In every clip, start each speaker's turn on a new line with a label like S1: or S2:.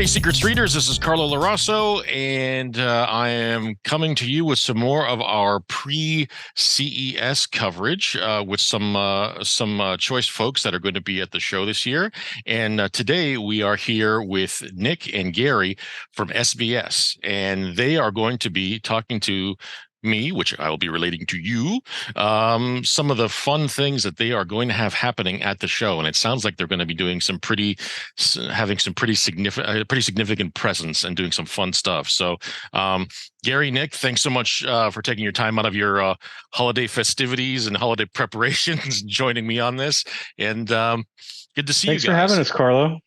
S1: Hey, Secrets Readers, this is Carlo Larasso, and I am coming to you with some more of our pre-CES coverage with some choice folks that are going to be at the show this year. And today we are here with Nick and Gary from SVS, and they are going to be talking to me, which I will be relating to you, some of the fun things that they are going to have happening at the show. And it sounds like they're going to be doing having some pretty significant presence and doing some fun stuff. So, Gary, Nick, thanks so much for taking your time out of your holiday festivities and holiday preparations, and joining me on this. And good to see you guys.
S2: Thanks for having us, Carlo.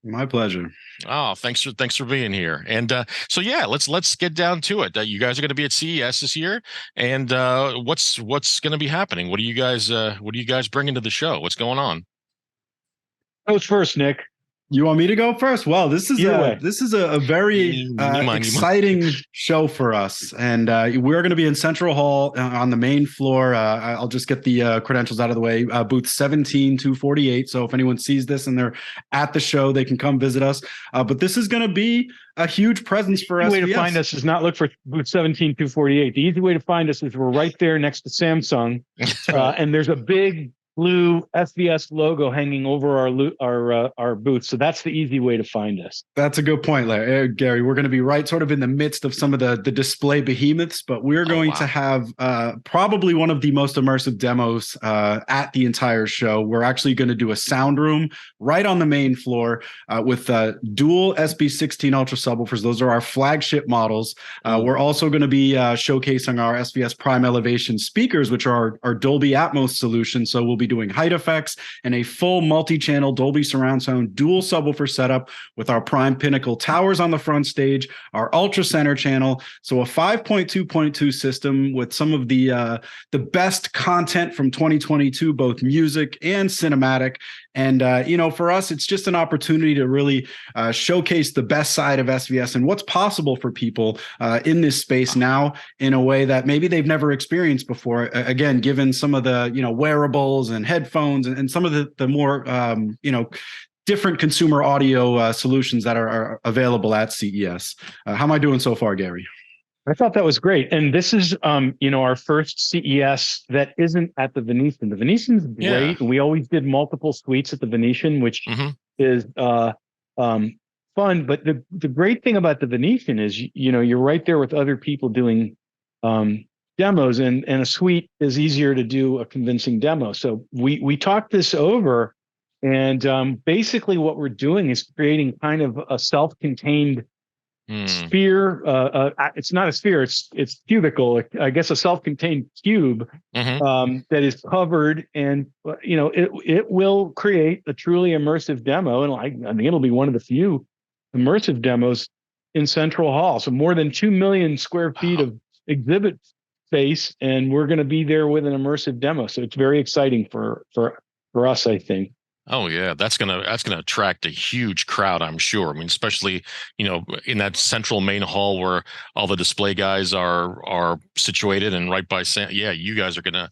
S3: My pleasure.
S1: Oh, thanks for being here. And so yeah, let's get down to it. You guys are going to be at CES this year, and what's going to be happening? What are you guys bringing to the show? What's going on?
S2: Who's first, Nick?
S3: You want me to go first? Well, this is a very exciting show for us, and we're going to be in Central Hall on the main floor. I'll just get the credentials out of the way. Booth 17248. So if anyone sees this and they're at the show, they can come visit us. But this is going to be a huge presence for us.
S2: The way to find us is not look for booth 17248. The easy way to find us is we're right there next to Samsung, and there's a big blue SVS logo hanging over our booth. So that's the easy way to find us.
S3: That's a good point, Gary. We're going to be right sort of in the midst of some of the display behemoths, but we're going to have probably one of the most immersive demos at the entire show. We're actually going to do a sound room right on the main floor with dual SB16 Ultra subwoofers. Those are our flagship models. We're also going to be showcasing our SVS Prime Elevation speakers, which are our Dolby Atmos solution. So we'll be doing height effects and a full multi-channel Dolby surround sound dual subwoofer setup with our Prime Pinnacle towers on the front stage, our Ultra Center channel. So a 5.2.2 system with some of the best content from 2022, both music and cinematic. And, for us, it's just an opportunity to really showcase the best side of SVS and what's possible for people in this space now in a way that maybe they've never experienced before. Again, given some of the, wearables and headphones and some of the more, different consumer audio solutions that are available at CES. How am I doing so far, Gary?
S2: I thought that was great. And this is, our first CES that isn't at the Venetian. The Venetian's great. Yeah. We always did multiple suites at the Venetian, which is fun. But the great thing about the Venetian is, you're right there with other people doing demos, and a suite is easier to do a convincing demo. So we talked this over, and basically what we're doing is creating kind of a self-contained sphere. It's not a sphere, it's cubical, I guess, a self-contained cube that is covered, and it will create a truly immersive demo. And I think it'll be one of the few immersive demos in Central Hall. So more than 2 million square feet of exhibit space, and we're going to be there with an immersive demo. So it's very exciting for us, I think.
S1: Oh yeah, that's gonna attract a huge crowd, I'm sure. I mean, especially in that central main hall where all the display guys are situated, and right by you guys are gonna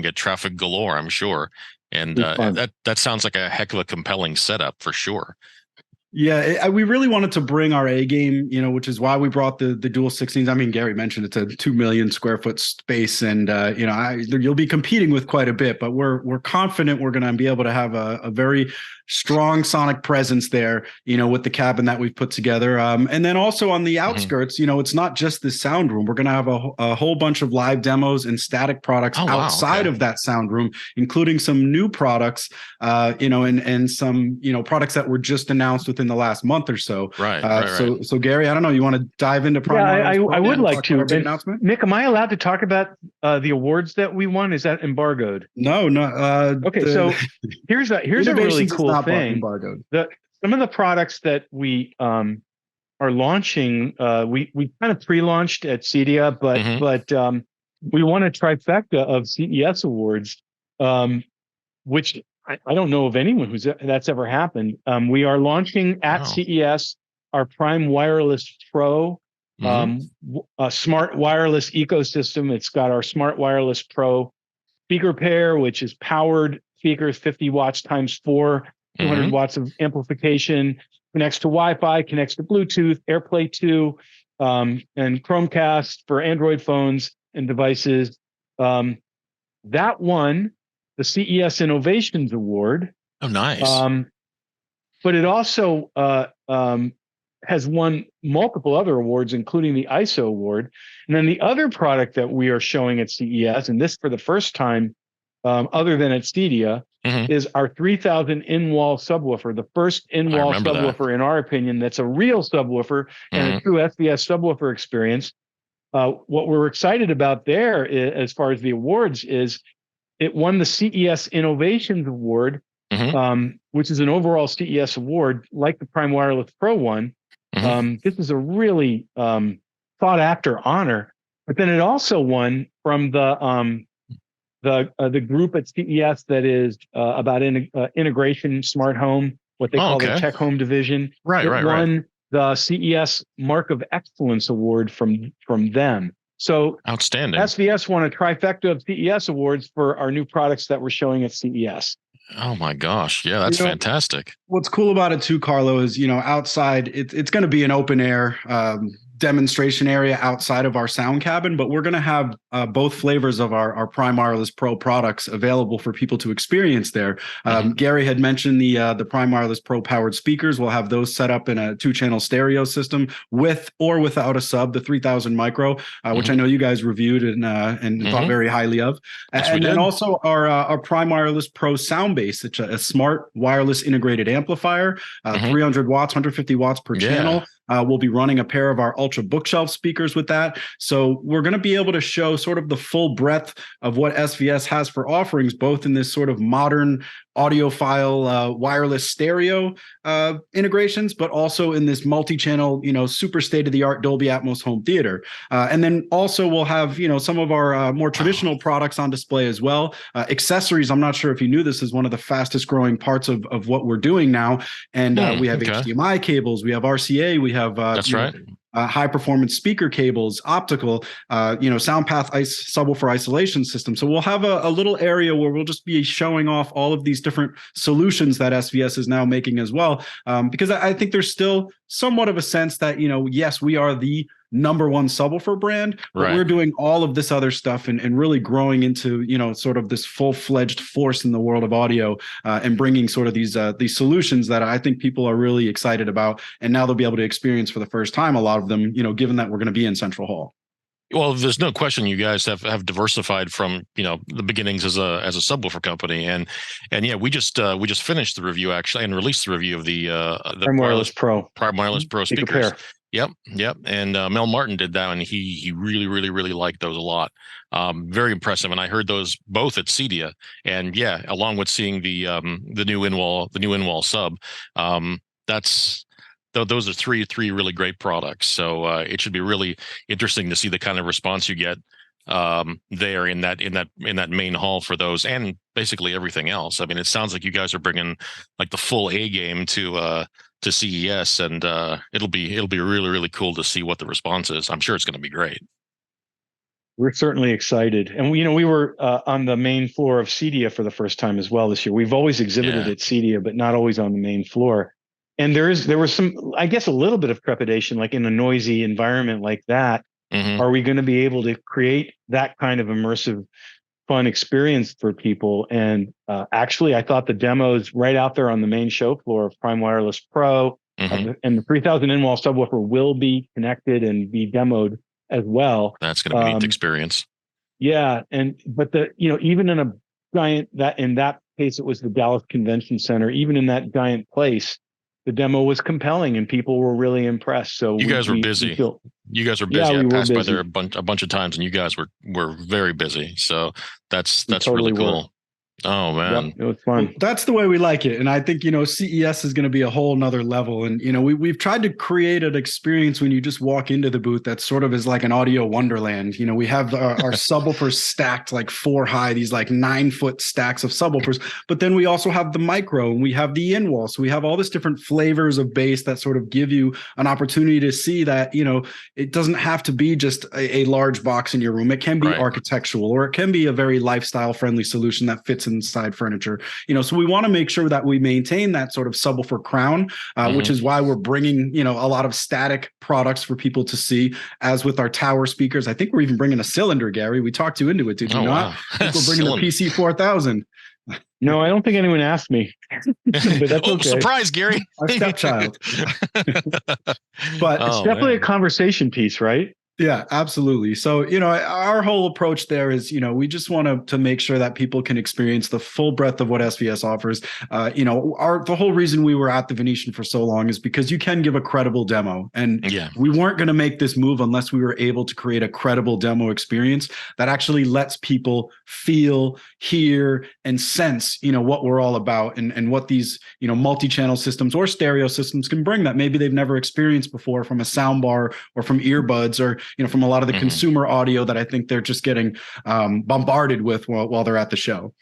S1: get traffic galore, I'm sure. And that sounds like a heck of a compelling setup for sure.
S3: Yeah, we really wanted to bring our A game, which is why we brought the dual 16s. I mean, Gary mentioned it's a 2 million square foot space, and you'll be competing with quite a bit, but we're confident we're going to be able to have a very strong sonic presence there, with the cabin that we've put together. And then also on the outskirts, it's not just the sound room. We're going to have a whole bunch of live demos and static products outside of that sound room, including some new products, and some, products that were just announced within the last month or so.
S1: Right.
S3: So Gary, I don't know, you want to dive into Prime?
S2: Yeah, I would like to. Nick, am I allowed to talk about the awards that we won? Is that embargoed?
S3: No.
S2: Okay, so here's a really cool thing. Some of the products that we are launching, we kind of pre-launched at CEDIA, but we won a trifecta of CES awards, which I don't know of anyone that's ever happened. We are launching at CES our Prime Wireless Pro, a smart wireless ecosystem. It's got our Smart Wireless Pro speaker pair, which is powered speakers, 50 watts times 4, 200 watts of amplification. connects to Wi-Fi, connects to Bluetooth, AirPlay 2, and Chromecast for Android phones and devices. That won the CES Innovations Award.
S1: Oh, nice.
S2: But it also has won multiple other awards, including the ISO award. And then the other product that we are showing at CES, and this for the first time, other than at Stadia, is our 3000 in-wall subwoofer, the first in-wall subwoofer, in our opinion, that's a real subwoofer and a true SVS subwoofer experience. What we're excited about there, as far as the awards, is it won the CES Innovations Award, which is an overall CES award, like the Prime Wireless Pro one. This is a really sought-after honor. But then it also won from the group at CES that is about integration, smart home, what they call their tech home division. It won the CES Mark of Excellence Award from them. So
S1: outstanding.
S2: SVS won a trifecta of CES awards for our new products that we're showing at CES.
S1: Oh my gosh. Yeah, that's fantastic.
S3: What's cool about it too, Carlo, is, outside it's going to be an open air demonstration area outside of our sound cabin, but we're going to have both flavors of our Prime Wireless Pro products available for people to experience there. Gary had mentioned the Prime Wireless Pro powered speakers. We'll have those set up in a 2-channel stereo system with or without a sub, the 3000 micro, which I know you guys reviewed and thought very highly of.
S1: Yes,
S3: and then also our Prime Wireless Pro sound base. It's a smart wireless integrated amplifier, 300 watts, 150 watts per channel. We'll be running a pair of our Ultra Bookshelf speakers with that. So we're going to be able to show sort of the full breadth of what SVS has for offerings, both in this sort of modern audiophile wireless stereo integrations, but also in this multi-channel, super state-of-the-art Dolby Atmos home theater. And then also we'll have, some of our more traditional products on display as well. Accessories, I'm not sure if you knew this, is one of the fastest growing parts of what we're doing now. And we have HDMI cables, we have RCA, we have high performance speaker cables, optical, SoundPath subwoofer isolation system. So we'll have a little area where we'll just be showing off all of these different solutions that SVS is now making as well. Because I think there's still somewhat of a sense that, yes, we are the number one subwoofer brand, but we're doing all of this other stuff and really growing into, sort of this full-fledged force in the world of audio, and bringing sort of these solutions that I think people are really excited about. And now they'll be able to experience for the first time, a lot of them, given that we're going to be in Central Hall.
S1: Well, there's no question you guys have diversified from, the beginnings as a subwoofer company. And yeah, we just finished the review actually and released the review of the
S2: Prime Wireless Pro
S1: speakers. Yep. And Mel Martin did that, and he really, really, really liked those a lot. Very impressive. And I heard those both at Cedia, and yeah, along with seeing the new in-wall sub. Those are three really great products. So it should be really interesting to see the kind of response you get there in that main hall for those, and basically everything else. I mean, it sounds like you guys are bringing like the full A game to CES, and it'll be really, really cool to see what the response is. I'm sure it's going to be great.
S2: We're certainly excited, and we were on the main floor of Cedia for the first time as well this year. We've always exhibited at Cedia, but not always on the main floor. And there was some, I guess, a little bit of trepidation, like in a noisy environment like that. Are we going to be able to create that kind of immersive, fun experience for people? And actually, I thought the demos right out there on the main show floor of Prime Wireless Pro and the 3000 in-wall subwoofer will be connected and be demoed as well.
S1: That's going to be a neat experience.
S2: Yeah, but even in a giant in that case, it was the Dallas Convention Center. Even in that giant place, the demo was compelling and people were really impressed. So
S1: you guys were busy. You guys were busy. I passed by there a bunch of times, and you guys were very busy. So that's totally really cool. Oh man,
S2: yep, it was fun.
S3: Well, that's the way we like it, and I think CES is going to be a whole nother level. And we've tried to create an experience when you just walk into the booth that sort of is like an audio wonderland. We have our subwoofers stacked like 4 high, these like 9-foot stacks of subwoofers. But then we also have the micro, and we have the in-wall. So we have all this different flavors of bass that sort of give you an opportunity to see that it doesn't have to be just a large box in your room. It can be architectural, or it can be a very lifestyle friendly solution that fits inside furniture. So we want to make sure that we maintain that sort of subwoofer crown, which is why we're bringing, a lot of static products for people to see. As with our tower speakers, I think we're even bringing a cylinder, Gary. We talked you into it, did you not?
S1: Wow.
S3: I think we're bringing the PC 4000.
S2: No, I don't think anyone asked me. But that's okay.
S1: Surprise, Gary.
S3: Our stepchild. But
S2: it's definitely a conversation piece, right?
S3: Yeah, absolutely. So, our whole approach there is, we just want to make sure that people can experience the full breadth of what SVS offers. The whole reason we were at the Venetian for so long is because you can give a credible demo. And we weren't going to make this move unless we were able to create a credible demo experience that actually lets people feel, hear, and sense, what we're all about and what these, multi-channel systems or stereo systems can bring that maybe they've never experienced before from a soundbar or from earbuds or from a lot of the consumer audio that I think they're just getting bombarded with while they're at the show.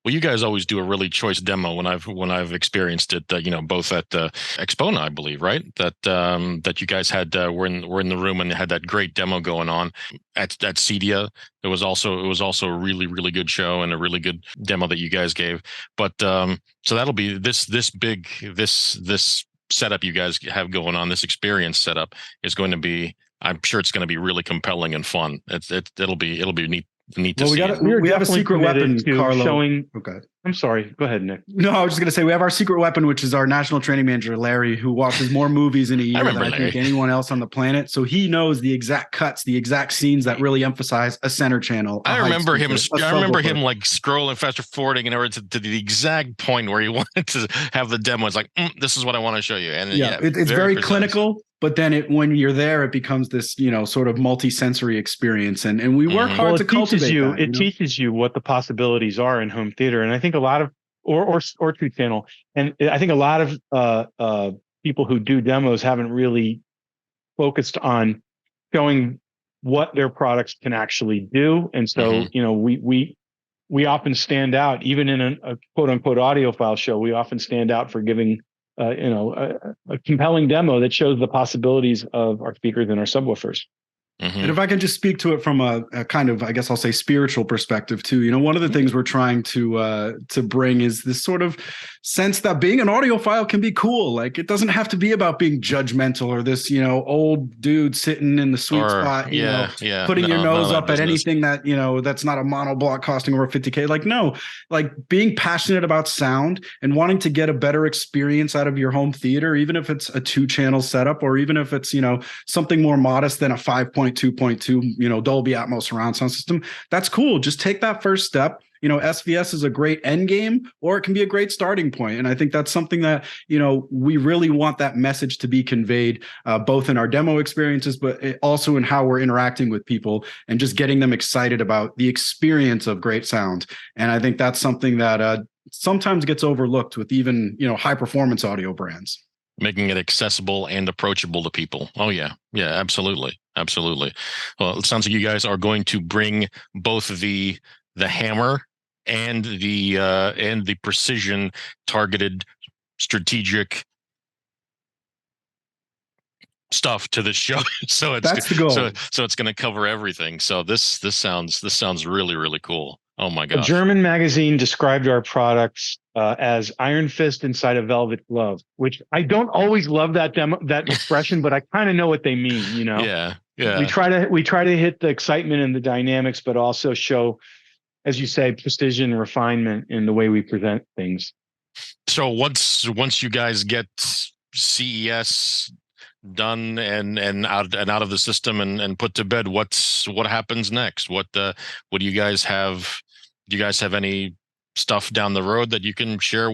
S1: Well, you guys always do a really choice demo when I've experienced it. Both at Expona, I believe, right? That you guys had were in the room and had that great demo going on at CEDIA. It was also a really, really good show and a really good demo that you guys gave. But so that'll be this setup you guys have going on. This experience setup is going to be. I'm sure it's going to be really compelling and fun. It'll be neat to see.
S3: We have a secret weapon, Carlo.
S2: Showing.
S3: Okay.
S2: I'm sorry. Go ahead, Nick.
S3: No, I was just going to say we have our secret weapon, which is our national training manager, Larry, who watches more movies in a year than I think anyone else on the planet. So he knows the exact cuts, the exact scenes that really emphasize a center channel.
S1: I remember him like scrolling, faster forwarding in order to the exact point where he wanted to have the demo. It's like, this is what I want to show you. And
S3: it's very clinical. But then when you're there, it becomes this, sort of multi-sensory experience. And we work hard to cultivate that.
S2: It teaches you what the possibilities are in home theater. And I think a lot of, or two channel. And I think a lot of people who do demos haven't really focused on showing what their products can actually do. And so, we often stand out, even in a quote unquote audiophile show, we often stand out for giving a compelling demo that shows the possibilities of our speakers and our subwoofers.
S3: And if I can just speak to it from a kind of, I guess I'll say, spiritual perspective too. One of the things we're trying to bring is this sort of sense that being an audiophile can be cool. Like it doesn't have to be about being judgmental or this, old dude sitting in the sweet spot, putting your nose up at anything that, that's not a monoblock costing over $50K. Like, no, like being passionate about sound and wanting to get a better experience out of your home theater, even if it's a 2-channel setup or even if it's, something more modest than a 5.2.2, Dolby Atmos surround sound system. That's cool. Just take that first step. SVS is a great end game, or it can be a great starting point. And I think that's something that, we really want that message to be conveyed, both in our demo experiences, but also in how we're interacting with people and just getting them excited about the experience of great sound. And I think that's something that sometimes gets overlooked with even, high performance audio brands.
S1: Making it accessible and approachable to people. Oh yeah. Yeah, absolutely. Absolutely. Well, it sounds like you guys are going to bring both the hammer and the precision targeted strategic stuff to the show. So
S3: that's the goal.
S1: So it's going to cover everything. So this sounds really, really cool. Oh my gosh.
S2: A German magazine described our products as Iron Fist inside a velvet glove, which I don't always love that expression, but I kind of know what they mean,
S1: Yeah. Yeah.
S2: We try to hit the excitement and the dynamics, but also show, as you say, precision and refinement in the way we present things.
S1: So once you guys get CES done and out of the system and put to bed, what happens next? What do you guys have? Do you guys have any stuff down the road that you can share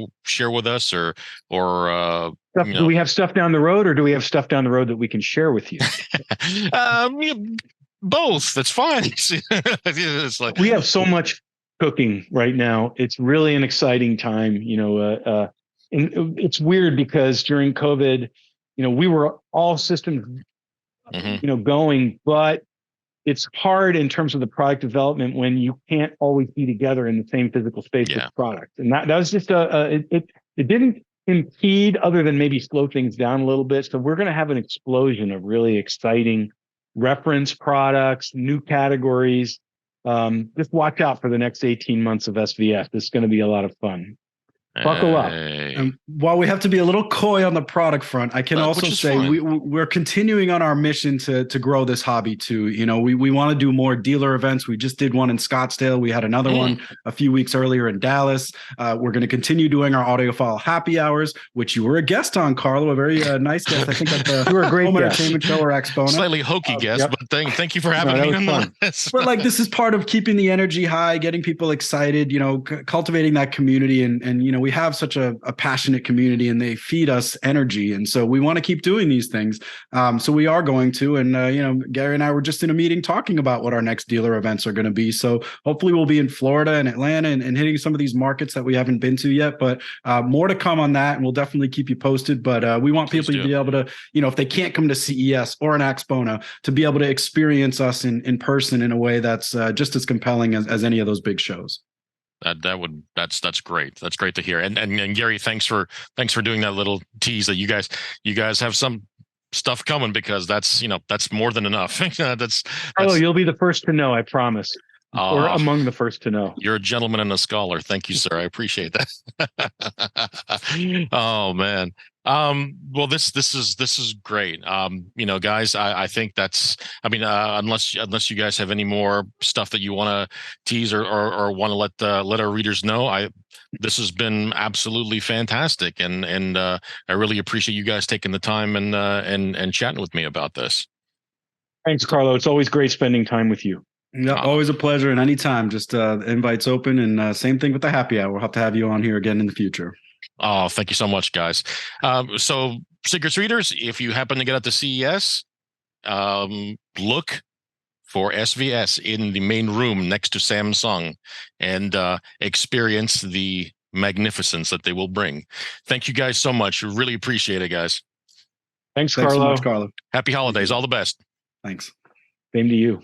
S1: with us, or
S2: do we have stuff down the road, or do we have stuff down the road that we can share with you?
S1: Both. That's fine. It's like
S2: we have so much cooking right now. It's really an exciting time. And it's weird because during COVID, we were all systems, going, but it's hard in terms of the product development when you can't always be together in the same physical space with product. And that was just it didn't impede other than maybe slow things down a little bit. So we're going to have an explosion of really exciting reference products, new categories, just watch out for the next 18 months of SVS. This is going to be a lot of fun. Buckle up.
S3: While we have to be a little coy on the product front, I can also say we're continuing on our mission to grow this hobby too. You know, we want to do more dealer events. We just did one in Scottsdale. We had another one a few weeks earlier in Dallas. We're going to continue doing our audiophile happy hours, which you were a guest on, Carlo, a very nice guest. I think at the Home Entertainment Show or Expo.
S1: Slightly hokey guest, but thank you for having me on this.
S3: But like, this is part of keeping the energy high, getting people excited, you know, cultivating that community. And you know, we have such a passionate community and they feed us energy. And so we want to keep doing these things. So we are going to, and you know, Gary and I were just in a meeting talking about what our next dealer events are going to be. So hopefully we'll be in Florida and Atlanta and hitting some of these markets that we haven't been to yet, but more to come on that. And we'll definitely keep you posted, but we want people to be able to, you know, if they can't come to CES or an Axpona, to be able to experience us in person in a way that's just as compelling as any of those big shows.
S1: That's great. That's great to hear. And Gary, thanks for doing that little tease that you guys have some stuff coming, because that's more than enough. that's
S2: Carlo, you'll be the first to know, I promise. Or among the first to know.
S1: You're a gentleman and a scholar. Thank you, sir. I appreciate that. Oh man. Well, this is great. You know, guys, I think unless you guys have any more stuff that you want to tease or want to let our readers know, this has been absolutely fantastic. And I really appreciate you guys taking the time and chatting with me about this.
S2: Thanks, Carlo. It's always great spending time with you.
S3: Yeah, always a pleasure. And anytime, just invites open. And same thing with the happy hour. We'll have to have you on here again in the future.
S1: Oh, thank you so much, guys. So Secrets readers, if you happen to get out to CES, look for SVS in the main room next to Samsung and experience the magnificence that they will bring. Thank you guys so much. Really appreciate it, guys.
S2: Thanks, Carlo.
S3: So much, Carlo.
S1: Happy holidays. All the best.
S3: Thanks.
S2: Same to you.